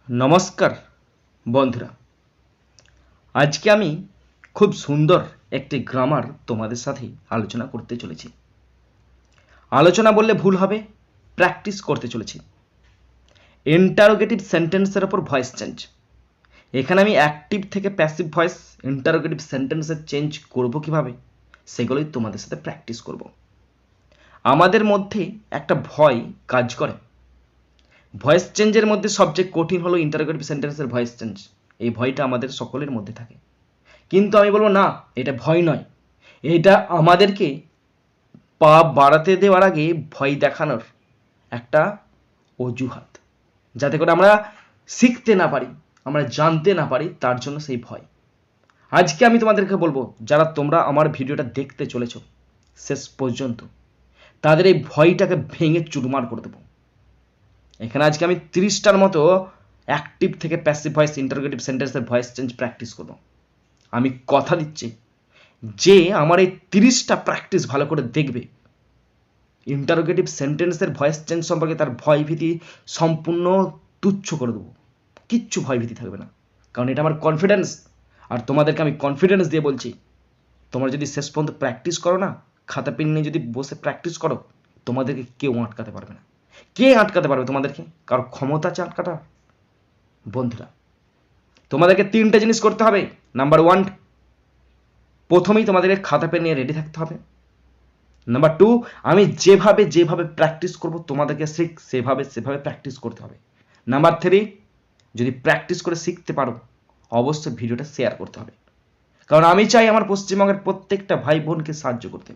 নমস্কার বন্ধুরা, আজকে আমি খুব সুন্দর একটি গ্রামার তোমাদের সাথে আলোচনা করতে চলেছি। আলোচনা বললে ভুল হবে, প্র্যাকটিস করতে চলেছি। ইন্টারোগেটিভ সেন্টেন্সের ওপর ভয়েস চেঞ্জ। এখানে আমি অ্যাক্টিভ থেকে প্যাসিভ ভয়েস ইন্টারোগেটিভ সেন্টেন্সে চেঞ্জ করব কিভাবে, সেগুলোই তোমাদের সাথে প্র্যাকটিস করব। আমাদের মধ্যে একটা ভয় কাজ করে। ভয়েস চেঞ্জের মধ্যে সবচেয়ে কঠিন হলো ইন্টারোগেটিভ সেন্টেন্সের ভয়েস চেঞ্জ। এই ভয়টা আমাদের সকলের মধ্যে থাকে, কিন্তু আমি বলবো না, এটা ভয় নয়, এটা আমাদেরকে পা বাড়াতে দেওয়ার আগে ভয় দেখানোর একটা অজুহাত, যাতে করে আমরা শিখতে না পারি, আমরা জানতে না পারি, তার জন্য সেই ভয়। আজকে আমি তোমাদেরকে বলবো, যারা তোমরা আমার ভিডিওটা দেখতে চলেছ শেষ পর্যন্ত, তাদের এই ভয়টাকে ভেঙে চুরমার করে দেবো। এখানে আজকে আমি 30টার মতো অ্যাক্টিভ থেকে প্যাসিভ ভয়েস ইন্টারোগেটিভ সেন্টেন্সের ভয়েস চেঞ্জ প্র্যাকটিস করবো। আমি কথা দিচ্ছি, যে আমার এই 30টা প্র্যাকটিস ভালো করে দেখবে, ইন্টারোগেটিভ সেন্টেন্সের ভয়েস চেঞ্জ সম্পর্কে তার ভয় ভীতি সম্পূর্ণ তুচ্ছ করে দেবো। কিচ্ছু ভয় ভীতি থাকবে না, কারণ এটা আমার কনফিডেন্স। আর তোমাদেরকে আমি কনফিডেন্স দিয়ে বলছি, তোমরা যদি শেষ পর্যন্ত প্র্যাকটিস করো না, খাতা পেন নিয়ে যদি বসে প্র্যাকটিস করো, তোমাদেরকে কেউ আটকাতে পারবে না। কে আটকাতে পারবে তোমাদেরকে? কারো ক্ষমতা আছে আটকাটা? বন্ধুরা, তোমাদেরকে 3টে জিনিস করতে হবে। নাম্বার 1, প্রথমেই তোমাদেরকে খাতা পেন নিয়ে রেডি থাকতে হবে। নাম্বার 2, আমি যেভাবে যেভাবে প্র্যাকটিস করব তোমাদেরকে সেভাবে প্র্যাকটিস করতে হবে। নাম্বার 3, যদি প্র্যাকটিস করে শিখতে পারো, অবশ্যই ভিডিওটা শেয়ার করতে হবে, কারণ আমি চাই আমার পশ্চিমবঙ্গের প্রত্যেকটা ভাই বোনকে সাহায্য করতে।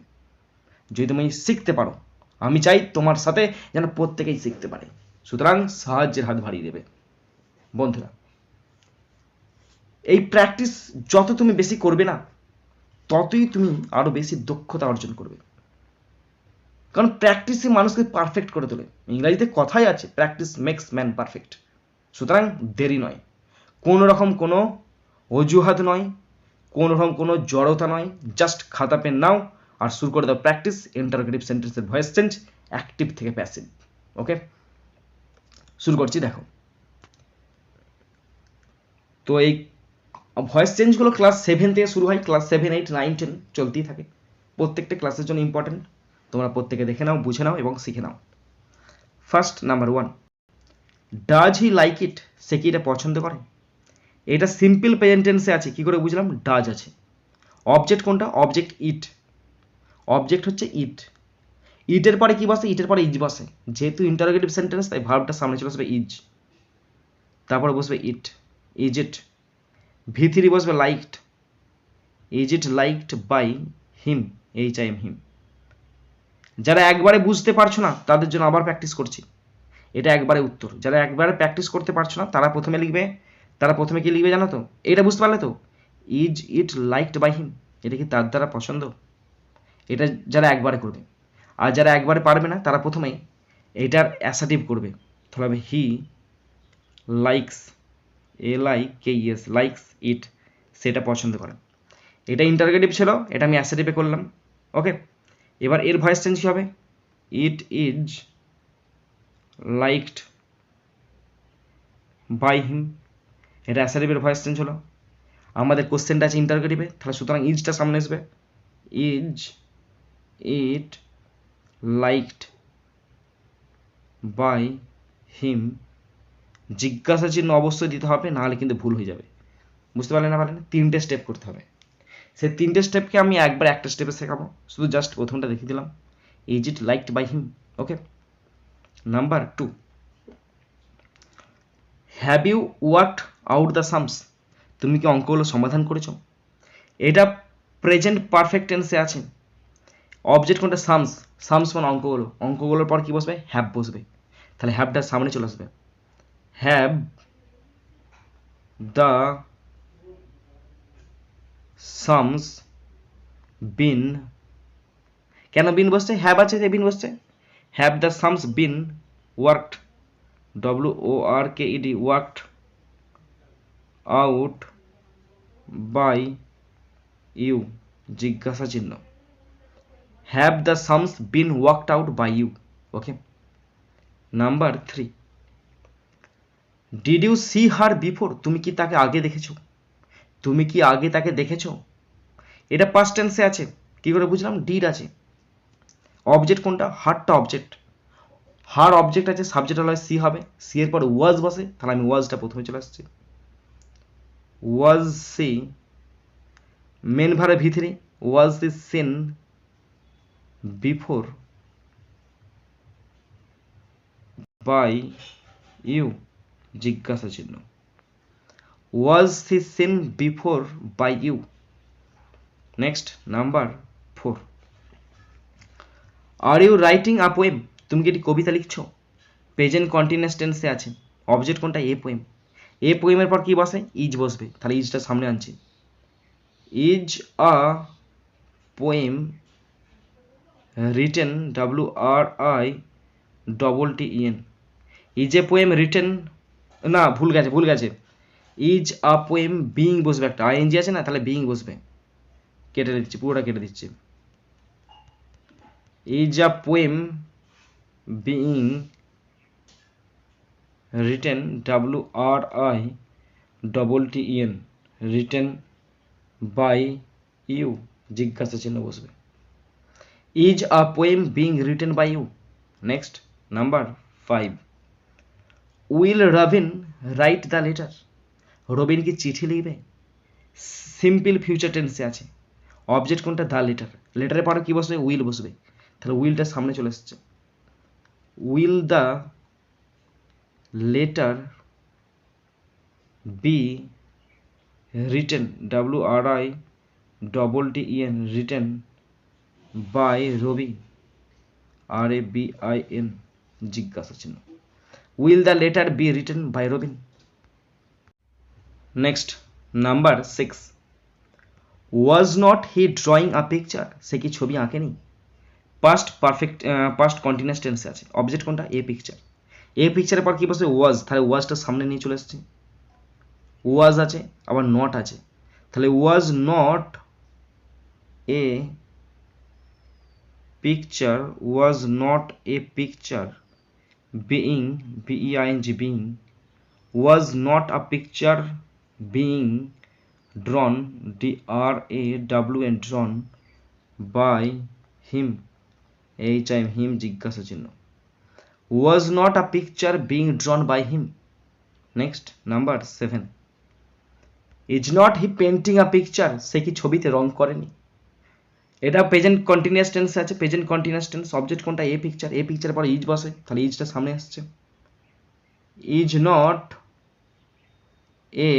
যদি তুমি শিখতে পারো, আমি চাই তোমার সাথে যেন প্রত্যেকেই শিখতে পারে। সুতরাং সাহায্যের হাত বাড়িয়ে দেবে। বন্ধুরা, এই প্র্যাকটিস যত তুমি বেশি করবে না, ততই তুমি আরো বেশি দক্ষতা অর্জন করবে, কারণ প্র্যাকটিসই মানুষকে পারফেক্ট করে তোলে। ইংরাজিতে কথাই আছে, প্র্যাকটিস মেক্স ম্যান পারফেক্ট। সুতরাং দেরি নয়, কোনো রকম কোনো অজুহাত নয়, কোনো রকম কোনো জড়তা নয়, জাস্ট খাতা পেন নাও আর শুরু করে দাও প্র্যাকটিস ইন্টারোগেটিভ সেন্টেন্সের ভয়েস চেঞ্জ অ্যাক্টিভ থেকে প্যাসিভ। ওকে, শুরু করছি। দেখো, তো এই ভয়েস চেঞ্জগুলো ক্লাস 7 থেকে শুরু হয়, ক্লাস 7, 8, 9, 10 চলতেই থাকে। প্রত্যেকটা ক্লাসের জন্য ইম্পর্টেন্ট, তোমরা প্রত্যেকে দেখে নাও, বুঝে নাও এবং শিখে নাও। First, number 1, does he like it? সে কি এটা পছন্দ করে? এটা সিম্পল প্রেজেন্ট টেন্সে আছে, কি করে বুঝলাম? ডাজ আছে। অবজেক্ট কোনটা? Object it. অবজেক্ট হচ্ছে ইট। ইটের পরে কি বসে? ইটের পরে ইজ বসে। যেহেতু ইন্টারোগেটিভ সেন্টেন্স, তাই ভার্বটা সামনে চলে আসবে ইজ, তারপরে বসবে ইট। Is it. V3 বসবে liked. Is it liked by him? HIM, him. যারা একবারে বুঝতে পারছো না, তাদের জন্য আবার প্র্যাকটিস করছি। এটা একবারে উত্তর। যারা একবারে প্র্যাকটিস করতে পারছো না, তারা প্রথমে কি লিখবে জানো তো? এটা বুঝতে পারলে তো? Is it liked by him, এটা কি তার দ্বারা পছন্দ? এটা যারা একবারে করবে। আর যারা একবারে পারবে না, তারা প্রথমে এটার অ্যাসাটিভ করবে। তাহলে হবে he likes, LIKES, likes it, সেটা পছন্দ করে। এটা ইন্টারোগেটিভ ছিল, এটা আমি অ্যাসাটিভে করলাম। ওকে, এবার এর ভয়েস চেঞ্জ কি হবে? It is liked by him, এটা অ্যাসাটিভের ভয়েস চেঞ্জ হলো। আমাদের কোশ্চেনটা আছে ইন্টারোগেটিভে, তাহলে সুতরাং ইজটা সামনে আসবে। Is it liked by him, জিজ্ঞাসা চিহ্ন অবশ্যই দিতে হবে, নাহলে কিন্তু ভুল হয়ে যাবে। বুঝতে পারলে না? পারলে 3টে স্টেপ করতে হবে। সেই 3টে স্টেপকে আমি একবার একটা স্টেপে শেখাবো, শুধু জাস্ট প্রথমটা দেখিয়ে দিলাম। Is it liked by him. Okay, number 2, have you worked out the sums? তুমি কি অঙ্কগুলো সমাধান করেছো? এটা প্রেজেন্ট পারফেক্ট টেন্সে আছে। অবজেক্ট কোনটা? সামস। সামস মানে অঙ্কগুলো। অঙ্কগুলোর পর কি বসবে? হ্যাভ বসবে। তাহলে হ্যাভটা সামনে চলে আসবে। হ্যাভ দ্য সামস বিন, কেন বিন বসছে? হ্যাভ আছে, বিন বসছে। Have the sums been worked, WORKED, worked out by you, জিজ্ঞাসা চিহ্ন। Have the sums been worked out by you. Okay, number 3, did you see her before, তুমি কি তাকে আগে দেখেছো, তুমি কি আগে তাকে দেখেছো। এটা পাস্ট টেন্সে আছে, কি করে বুঝলাম, ডিড আছে। অবজেক্ট কোনটা, হারটা অবজেক্ট, হার অবজেক্ট আছে, সাবজেক্ট হলে সি হবে, সি এর পর ওয়াজ বসে, তাহলে আমি ওয়াজটা প্রথমে চলে আসছে। ওয়াজ সি মেন ভারে ভিতরে, was the seen before by you জিজ্ঞাসা চিহ্ন, was the seen before by you. Next number 4, are you writing a poem, তুমি কি একটি কবিতা লিখছো, প্রেজেন্ট কন্টিনিউয়াস টেন্সে আছে, অবজেক্ট কোনটা, এ পোয়েম, এ পোয়েমের পর কি বসে, ইজ বসবে, তাহলে ইজটা সামনে আনছি। Is a poem written, WRITTEN, is a poem written, না ভুল গেছে, ইজ আ পোয়েম বিইং বসবে, একটা আইএনজি আছে না, তাহলে বিইং বসবে, কেটে দিচ্ছি, পুরোটা কেটে দিচ্ছি। Is a poem being written, WRITTEN, written by you জিজ্ঞাসা চিহ্ন বসবে। Is a poem being written by you. Next number 5, will Robin write the letter, Robin কি চিঠি লিখবে, সিম্পল ফিউচার টেন্সে আছে, অবজেক্ট কোনটা, দ্য লেটার, লেটারের পরে কি বসবে, উইল বসবে, তাহলে উইলটা সামনে চলে এসছে। Will the letter be written, WRITTEN, written by Rabi, RABIN জিজ্ঞাসা চিহ্ন, will the letter be written by Rabin. Next number 6, was not he drawing a picture, সে কি ছবি আঁকেনি, পাস্ট পারফেক্ট, পাস্ট কন্টিনিউয়াস টেন্সে আছে, অবজেক্ট কোনটা, এ পিকচার, এ পিকচারের পর কি বসে, ওয়াজ, তাহলে ওয়াজটা সামনে নিয়ে চলে এসছে, ওয়াজ আছে আবার নট আছে, তাহলে was not a picture, was not a picture being, BEING being, was not a picture being drawn, DRAWN, drawn by him, him জিজ্ঞাসা চিহ্ন, was not a picture being drawn by him. Next number 7, is not he painting a picture, সে কি ছবিতে রং করেনি, এটা present continuous tense আছে, present continuous tense, object কোনটা, a picture, এ পিকচারের পর is বসে, তাহলে ইজটা সামনে আসছে। Is not a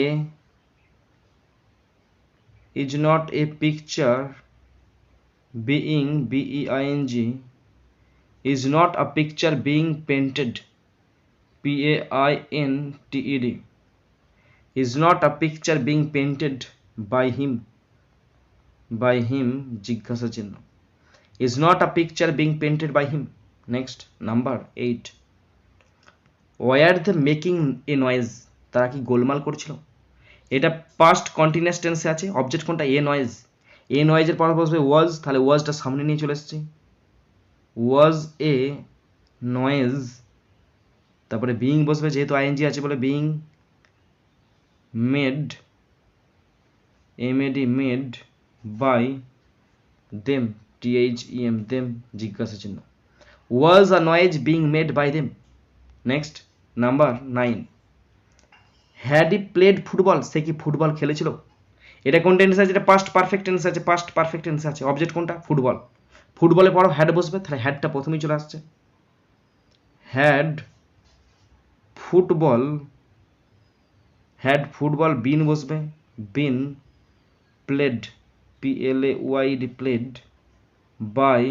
is not a picture being, BEING, is not a picture being painted, PAINTED, is not a picture being painted by him, জিজ্ঞাসা চিহ্ন, is not a picture being painted by him. Next number 8, were they making a noise, তারা কি গোলমাল করছিল, এটা past continuous টেন্সে আছে, object কোনটা, a noise, এ নয়েজের পর বসবে ওয়াজ, তাহলে ওয়াজটা সামনে নিয়ে চলে এসেছি, ওয়াজ এ নয়েজ, তারপরে বিইং বসবে, যেহেতু আইএনজি আছে বলে being made, MAD made by them, THEM them জিজ্ঞাসা চিহ্ন, was a noise being made by them. Next number 9, had he played football, সে কি ফুটবল খেলেছিল, এটা কোন টেন্স আছে, এটা পাস্ট পারফেক্ট টেন্স আছে, পাস্ট পারফেক্ট টেন্স আছে, অবজেক্ট কোনটা, ফুটবল, ফুটবলের পর হ্যাড বসবে, তাহলে হ্যাডটা প্রথমেই চলে আসছে, had football, had football, been বসবে, been played, PLAYD played by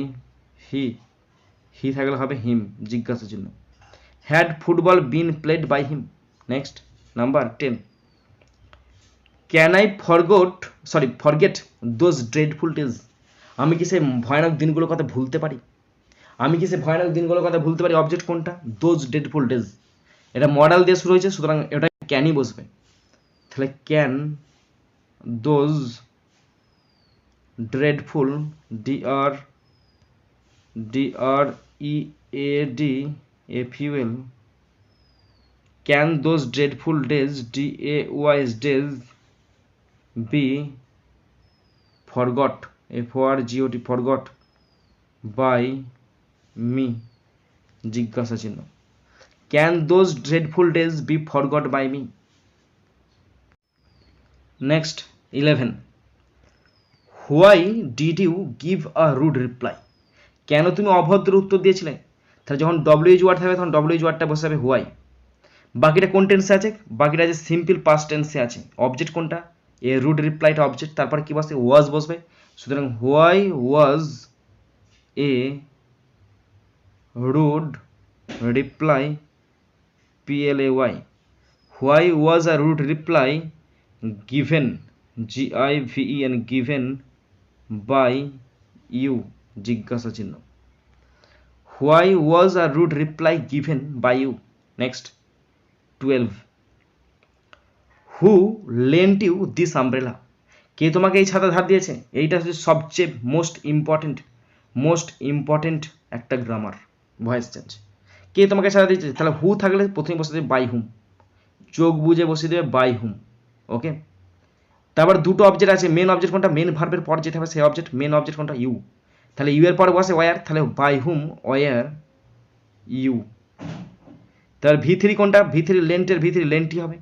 he থাকলে হবে হিম জিজ্ঞাসা চিহ্ন, had football been played by him. Next number 10, can I forget those dreadful days, আমি কি সেই ভয়ানক দিনগুলোর কথা ভুলতে পারি, আমি কি সেই ভয়ানক দিনগুলোর কথা ভুলতে পারি, অবজেক্ট কোনটা, দোজ ড্রেডফুল ডেজ, এটা মডাল দিয়ে শুরু হয়েছে, সুতরাং এটা ক্যানই বসবে, তাহলে can those dreadful, DREADFUL can those dreadful days DAYS days be forgot FORGOT forgot by me জিজ্ঞাসা চিহ্ন। Can those dreadful days be forgot by me. Next 11, why did you give a rude reply. কেন তুমি অভদ্র উত্তর দিয়েছিলে? তাহলে যখন WH word থাকবে তখন WH ওয়ার্ডটা বসে যাবে হোয়াই। বাকিটা কোন টেন্সে আছে? বাকিটা আছে সিম্পল পাস্ট টেন্সে আছে। অবজেক্ট কোনটা? এ রুড রিপ্লাইটা অবজেক্ট, তারপর কি বসে? ওয়াজ বসবে। সুতরাং why was a rude reply PLAY, why was a rude reply given GIVEN given by you জিজ্ঞাসা চিহ্ন। Why was a rude reply given by you. Next 12, who lent you this umbrella. কে তোমাকে এই ছাতা ধার দিয়েছে? এইটা হচ্ছে সবচেয়ে মোস্ট ইম্পর্টেন্ট একটা গ্রামার, ভয়েস চেঞ্জ। কে তোমাকে ছাতা দিয়েছে? তাহলে হু থাকলে প্রথমে বসে দেবে বাই হুম, চোখ বুঝে বসিয়ে দেবে বাই হুম। ওকে, তারপর দুটো অবজেক্ট আছে। মেন অবজেক্ট কোনটা? মেন ভার্বের পর যেটা হবে সেই অবজেক্ট। মেন অবজেক্ট কোনটা? ইউ। তাহলে ইউ এর পরে বসে ওয়ার, তাহলে বাই হুম ওয়ার ইউ। তাহলে V3 কোনটা? V3 লেন্টের V3 লেন্টই হবে।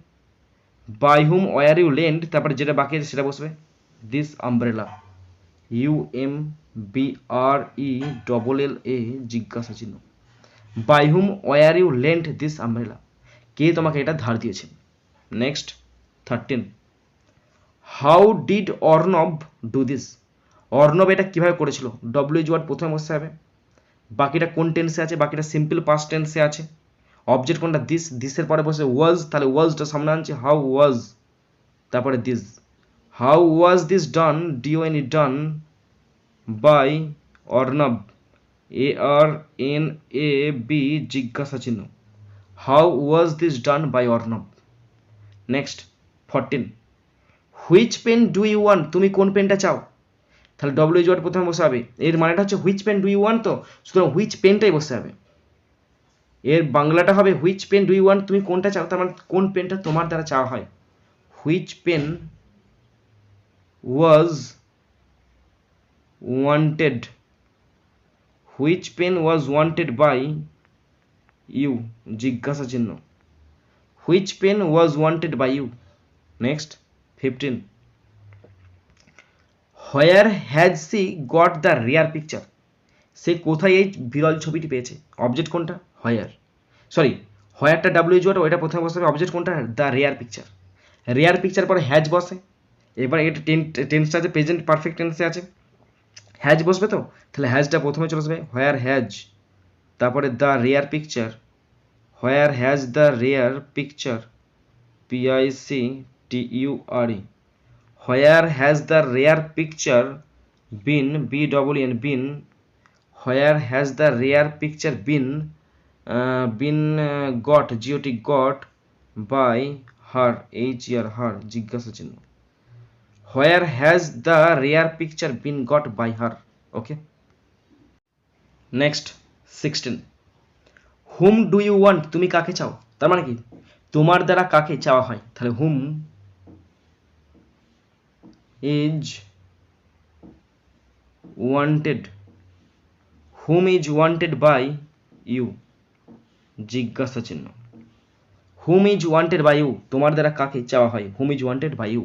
By whom were you lent, তারপরে যেটা বাকি আছে সেটা বসবে দিস আমব্রেলা UMBRELLA জিজ্ঞাসা চিহ্ন। By whom were you lent this umbrella, কে তোমাকে এটা ধার দিয়েছে। Next 13, how did Arnab do this. Arnab এটা কিভাবে করেছিল? WH ওয়ার্ড প্রথমে বসতে হবে। বাকিটা কোন টেন্সে আছে? বাকিটা সিম্পল পাস্ট টেন্সে আছে। অবজেক্ট কোনটা? দিস। দিসের পরে বসে ওয়াজ, তাহলে ওয়াজটা সামনে আনছে হাউ ওয়াজ, তারপরে this. How was this done DON done by Arnab ARNAB জিজ্ঞাসা চিহ্ন। How was this done by Arnab. Next 14, which pen do you want. তুমি কোন পেনটা চাও? তাহলে WH ওয়ার্ড প্রথমে বসে হবে। এর মানেটা হচ্ছে which pen do you want, তো সুতরাং হুইচ পেনটাই বসে হবে। এর বাংলাটা হবে which pen do you want, তুমি কোনটা চাও, তার মানে কোন পেনটা তোমার দ্বারা চাওয়া হয়। Which pen was wanted, which pen was wanted by you জিজ্ঞাসা চিহ্ন। Which pen was wanted by you. Next 15, where has she got the rare picture. সে কোথায় এই বিরল ছবিটি পেয়েছে? অবজেক্ট কোনটা? হোয়ার। সরি, হোয়ারটা WH ওয়ার্ড, ওইটা প্রথমে বসে হবে। অবজেক্ট কোনটা? The rare picture. Rare picture পরে হ্যাজ বসে। এবার এটা টেন্সটা আছে প্রেজেন্ট পারফেক্ট টেন্সে আছে, হ্যাজ বসবে তো, তাহলে হ্যাজটা প্রথমে চলে আসবে। হোয়ার হ্যাজ, তারপরে the rare picture. Where has the rare picture PICTURE। Where has the rare picture been BEN been. Where has the rare picture been got GOT by her HER her জিজ্ঞাসা চিহ্ন। Where has the rare picture been got by her. Okay, next 16, whom do you want. তুমি কাকে চাও? তার মানে কি তোমার দ্বারা কাকে চাওয়া হয়। তাহলে whom is wanted, whom is wanted by you জিজ্ঞাসা চিহ্ন। Whom is wanted by you, তোমার দ্বারা কাকে চাওয়া হয়। Whom is wanted by you.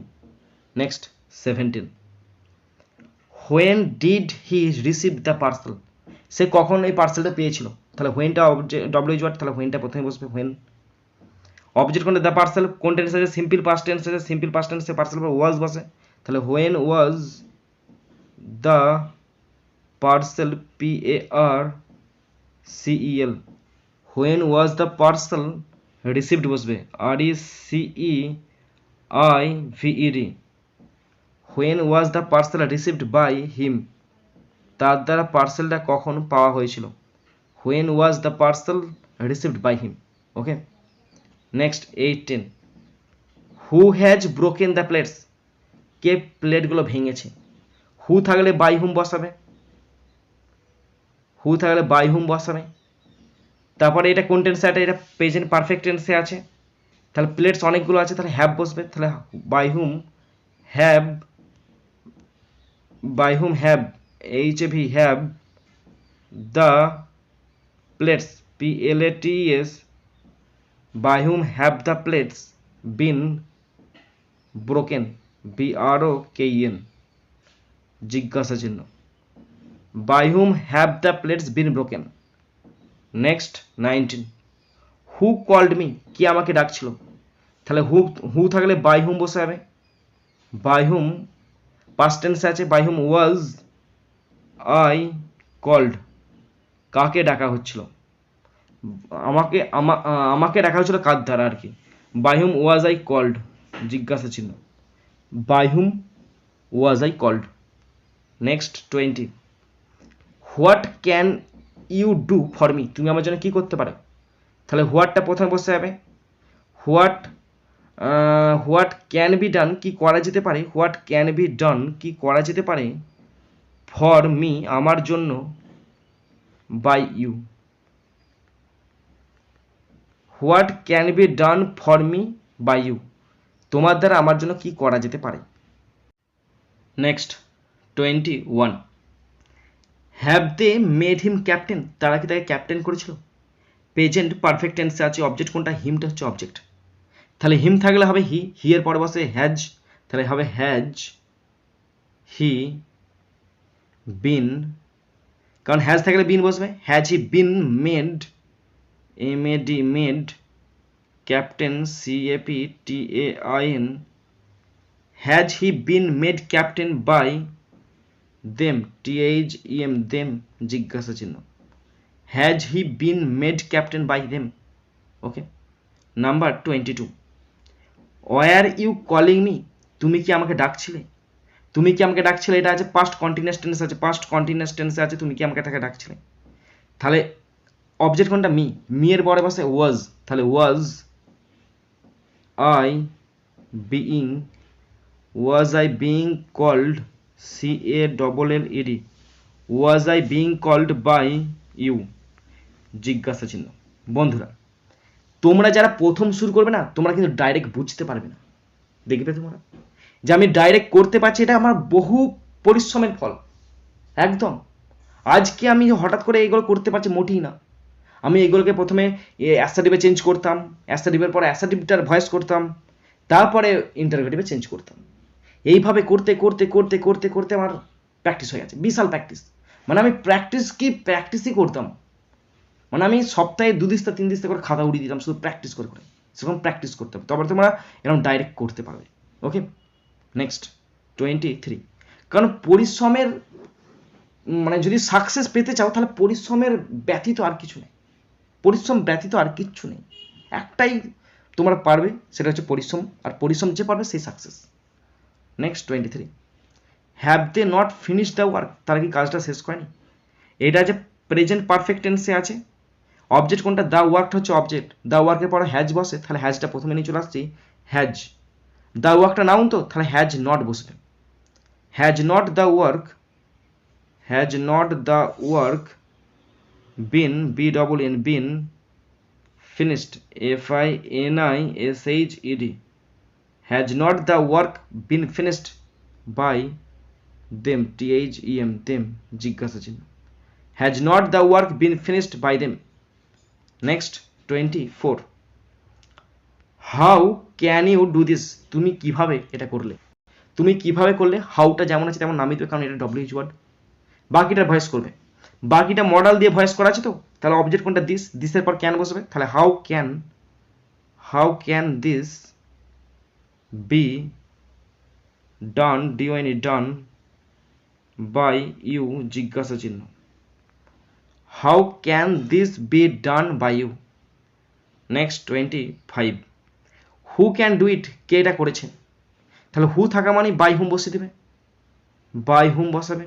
Next 17, when did he receive the parcel. সে কখন এই পার্সেলটা পেয়েছিল? তাহলে হোয়েনটা WH ওয়ার্ড, তাহলে হোয়েনটা প্রথমে বসবে হোয়েন। অবজেক্ট কোনটা? The parcel. কোন টেন্স আছে? সিম্পল পাস্ট টেন্স আছে। সিম্পল পাস্ট টেন্সে পার্সেল পর ওয়াজ বসে, তাহলে when was the parcel PARCEL। When was the parcel received বসবে RECEIVED। When was the parcel received by him, তার দ্বারা পার্সেলটা কখন পাওয়া হয়েছিল। When was the parcel received by him. Okay, next 18, who has broken the plates. কে প্লেটগুলো ভেঙেছে? হু থাকলে বাই হুম বসাবে, হু থাকলে বাই হুম বসাবে। তারপরে এটা কোন টেন্সে আছে? এটা প্রেজেন্ট পারফেক্ট টেন্সে আছে। তাহলে প্লেটস অনেকগুলো আছে, তাহলে হ্যাভ বসবে। তাহলে by whom have, by whom have, HAV have the plates, PLATES, by whom have the plates been broken, BROKEN, জিজ্ঞাসা চিহ্ন। by whom have the plates been broken। Next 19, who called me, কি আমাকে ডাকছিল। তাহলে হু থাকলে by whom বসে যাবে। by whom past tense আছে, by whom was I called, কাকে ডাকা হচ্ছিল, আমাকে ডাকা হচ্ছিল কার দ্বারা আর কি। by whom was I called, জিজ্ঞাসা চিহ্ন। by whom was I called। Next 20, what can you do for me, তুমি আমার জন্য কি করতে পারো। তাহলে হোয়াটটা প্রথমে বসে যাবে। হোয়াট ক্যান বি ডান, কি করা যেতে পারে, হোয়াট ক্যান বি ডান, কি করা যেতে পারে, ফর মি, আমার জন্য, by you. What can be done for me by you, তোমার দ্বারা আমার জন্য কি করা যেতে পারে। Next 21, have they made him captain, তারা কি তাকে ক্যাপ্টেন করেছিল। প্রেজেন্ট পারফেক্ট টেন্সে আছে, অবজেক্ট কোনটা, হিমটা হচ্ছে অবজেক্ট। তাহলে হিম থাকলে হবে হি, হি এর পরে বসে হ্যাজ, তাহলে হবে হ্যাজ হি বিন, কারণ হ্যাজ থাকলে বিন বসবে, has he been made, MAD made captain, CAPTAIN, has he been made captain by them, THEM them, জিজ্ঞাসা চিহ্ন। Has he been made captain by them. Okay, number 22, were you calling me, তুমি কি আমাকে ডাকছিলে, তুমি কি আমাকে ডাকছিলে, এটা আছে পাস্ট কন্টিনিউয়াস টেন্স আছে, পাস্ট কন্টিনিউয়াস টেন্সে আছে তুমি কি আমাকে তাকে ডাকছিলে। তাহলে অবজেক্ট কোনটা, মি এর পরে বসে ওয়াজ, তাহলে was I being, was I being called, CALLED, was I being called by you, জিজ্ঞাসা চিহ্ন। বন্ধুরা, তোমরা যারা প্রথম শুরু করবে না, তোমরা কিন্তু ডাইরেক্ট বুঝতে পারবে না। দেখবে তোমরা যে আমি ডাইরেক্ট করতে পারছি, এটা আমার বহু পরিশ্রমের ফল। একদম আজকে আমি হঠাৎ করে এইগুলো করতে পারছি মোটেই না। আমি এগুলোকে প্রথমে অ্যাসার্টিভে চেঞ্জ করতাম, অ্যাসার্টিভের পরে অ্যাসার্টিভটার ভয়েস করতাম, তারপরে ইন্টারোগেটিভে চেঞ্জ করতাম। এইভাবে করতে করতে করতে করতে করতে আমার প্র্যাকটিস হয়ে গেছে, বিশাল প্র্যাকটিস। মানে আমি প্র্যাকটিসই করতাম। মানে আমি সপ্তাহে 2 দিস্তা 3 দিস্তা করে খাতা উড়িয়ে দিতাম শুধু প্র্যাকটিস করে করে। সেরকম প্র্যাকটিস করতে হবে, তারপরে তোমরা এরকম ডাইরেক্ট করতে পারবে। ওকে, নেক্সট 23, কারণ পরিশ্রমের মানে যদি সাকসেস পেতে চাও তাহলে পরিশ্রমের ব্যতীত আর কিছু নেই, পরিশ্রম ব্যতীত আর কিচ্ছু নেই। একটাই তোমরা পারবে, সেটা হচ্ছে পরিশ্রম, আর পরিশ্রম যে পারবে সেই success. Next 23, have they not finish the work, তারা কি কাজটা শেষ করেনি। এটা যে প্রেজেন্ট পারফেক্ট টেন্সে আছে, অবজেক্ট কোনটা, দ্য ওয়ার্কটা হচ্ছে অবজেক্ট, দ্য ওয়ার্কের পরে হ্যাজ বসে, তাহলে হ্যাজটা প্রথমে নিয়ে চলে আসছি, হ্যাজ। দ্য ওয়ার্কটা নাউন তো, তাহলে হ্যাজ নট বসবে, has not the work, has not the work been, BEEN been finished, FINISHED, has not the work been finished by them, THEM them, জিজ্ঞাসা চিহ্ন। has not the work been finished by them। next 24, how can you do this, তুমি কিভাবে এটা করলে, তুমি কিভাবে করলে, হাউটা যেমন আছে তেমন নামিয়ে দেবে, কারণ এটা WH ওয়ার্ড। বাকিটা ভয়েস করবে, বাকিটা মডেল দিয়ে ভয়েস করা আছে তো, তাহলে অবজেক্ট কোনটা, দিসের পর ক্যান বসবে, তাহলে how can this be done, DONE done by you, জিজ্ঞাসা চিহ্ন। How can this be done by you. Next 25, who can do it, কে এটা করেছে, তাহলে হু থাকা মানে বাই হুম বসিয়ে দেবে, বাই হুম বসাবে।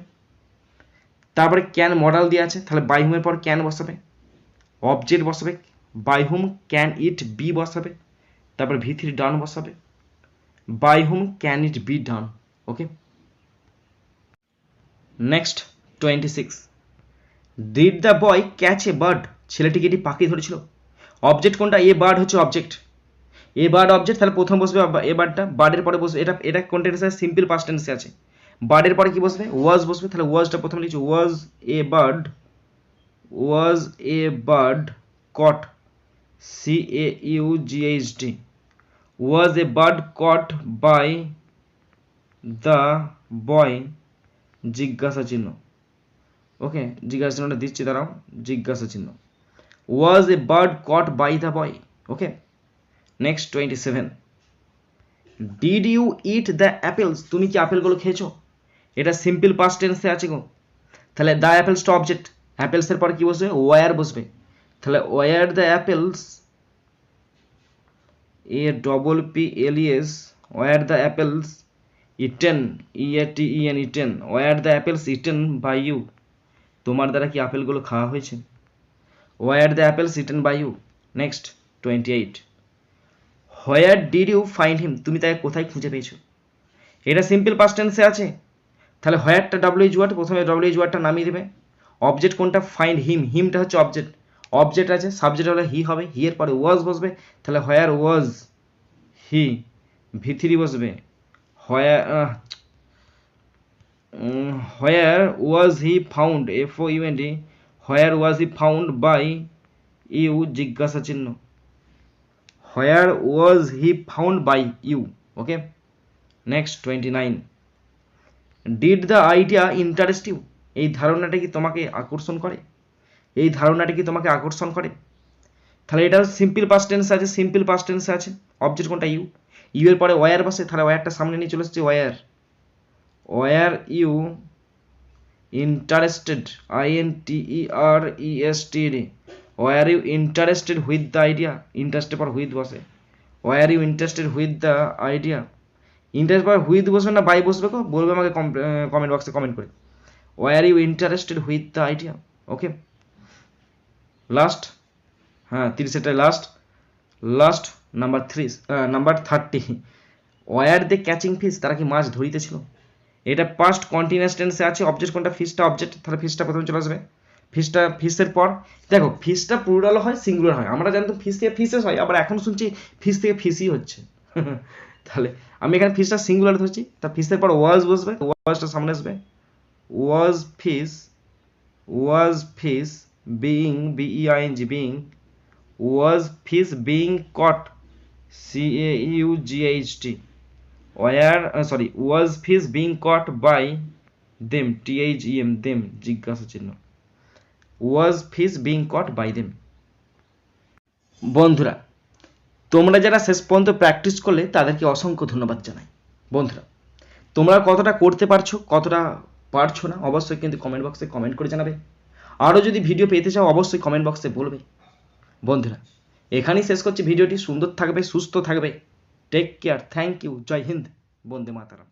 তারপরে ক্যান মডেল দিয়ে আছে, তাহলে বাই হুমের পর ক্যান বসাবে, অবজেক্ট বসাবে, by whom can it be বসাবে, তারপরে V3 ডান বসাবে, by whom can it be done. Okay, next 26, did the boy catch a bird, ছেলেটিকে এটি পাখি ধরেছিল। অবজেক্ট কোনটা, এ বার্ড হচ্ছে অবজেক্ট, এ বার্ড অবজেক্ট, তাহলে প্রথম বসবে এ বার্ডটা, বার্ডের পরে বসবে এটা কোন টেন্সে আছে? সিম্পল পাস্ট টেন্সে আছে। বার্ডের পরে কি বসবে? ওয়াজ বসবে, তাহলে ওয়াজটা প্রথমে লিখছি, was a bird caught, CAUGHT, was a bird caught by the boy, জিজ্ঞাসা চিহ্ন। ওকে, জিজ্ঞাসা চিহ্নটা দিচ্ছি, দাঁড়াও, জিজ্ঞাসা চিহ্ন, was a bird caught by the boy। Okay, next 27, did you eat the apples, তুমি কি আপেলগুলো খেয়েছো? এটা সিম্পল পাস্ট টেন্সে আছে গো। তাহলে the apples to object, apples এর পরে কি বসবে? ওয়ার বসবে, তাহলে were the apples, APPLES, were the apples eaten, EATEN, eaten, were the apples eaten by you, তোমার দ্বারা কি আপেলগুলো খাওয়া হয়েছে? were the apples eaten by you। Next 28, where did you find him, তুমি তাকে কোথায় খুঁজে পেয়েছো? এটা সিম্পল পাস্ট টেন্সে আছে, তাহলে হোয়ারটা WH ওয়ার্ড, প্রথমে WH ওয়ার্ডটা নামিয়ে দেবে। অবজেক্ট কোনটা? ফাইন্ড হিম, হিমটা হচ্ছে অবজেক্ট, অবজেক্ট আছে, সাবজেক্ট হলে হি হবে, হি এর পরে ওয়াজ বসবে, তাহলে হোয়ার ওয়াজ হি, V3 বসবে, where was he found, FOUND, where was he found by you, জিজ্ঞাসা চিহ্ন, where was he found by you. Okay, next 29, did the idea interest you, এই ধারণাটা কি তোমাকে আকর্ষণ করে? এই ধারণাটা কি তোমাকে আকর্ষণ করে? তাহলে এটা সিম্পল পাস্ট টেন্সে আছে, সিম্পল পাস্ট টেন্সে আছে, অবজেক্ট কোনটা? ইউ, ইউ এর পরে ওয়ার বসে, তাহলে ওয়ারটা সামনে নিয়ে চলে এসেছে, were you interested, INTERESTED, were you interested with the idea, ইন্টারেস্টের পর হুইথ বসে, were you interested with the idea, interest পর হুইথ বসবে না বাই বসবে? বলবে আমাকে কমেন্ট বক্সে কমেন্ট করে, were you interested with the idea. Okay, last, হ্যাঁ 30-এর last number 30, were they catching fish, তারা কি মাছ ধরিতেছিল? এটা পাস্ট কন্টিনিউয়াস টেন্সে আছে, অবজেক্ট কোনটা? ফিশটা অবজেক্ট, তাহলে ফিশটা প্রথমে চলে আসবে, ফিশের পর দেখো, ফিশটা প্লুরাল হয় সিঙ্গুলার হয়, আমরা জানতাম ফিশ থেকে ফিশেস হয়, আবার এখন শুনছি ফিশ থেকে ফিশই হচ্ছে। তাহলে আমি এখানে ফিশটা সিঙ্গুলার ধরছি, তা ফিশের পর ওয়াজ বসবে, ওয়াজটা সামনে আসবে, ওয়াজ fish being, BEING, being, was fish being caught, CAUGHT, was fish being caught by them, THEM, them, জিজ্ঞাসা চিহ্ন, was fish being caught by them। বন্ধুরা, তোমরা যারা শেষ পর্যন্ত প্র্যাকটিস করলে তাদেরকে অসংখ্য ধন্যবাদ জানাই। বন্ধুরা, তোমরা কতটা করতে পারছো, কতটা পারছো না, অবশ্যই কিন্তু কমেন্ট বক্সে কমেন্ট করে জানাবে। আরও যদি ভিডিও পেতে চাও অবশ্যই কমেন্ট বক্সে বলবে। বন্ধুরা, এখানেই শেষ করছি ভিডিওটি। সুন্দর থাকবে, সুস্থ থাকবে, টেক কেয়ার, থ্যাংক ইউ, জয় হিন্দ, বন্দে মাতারাম।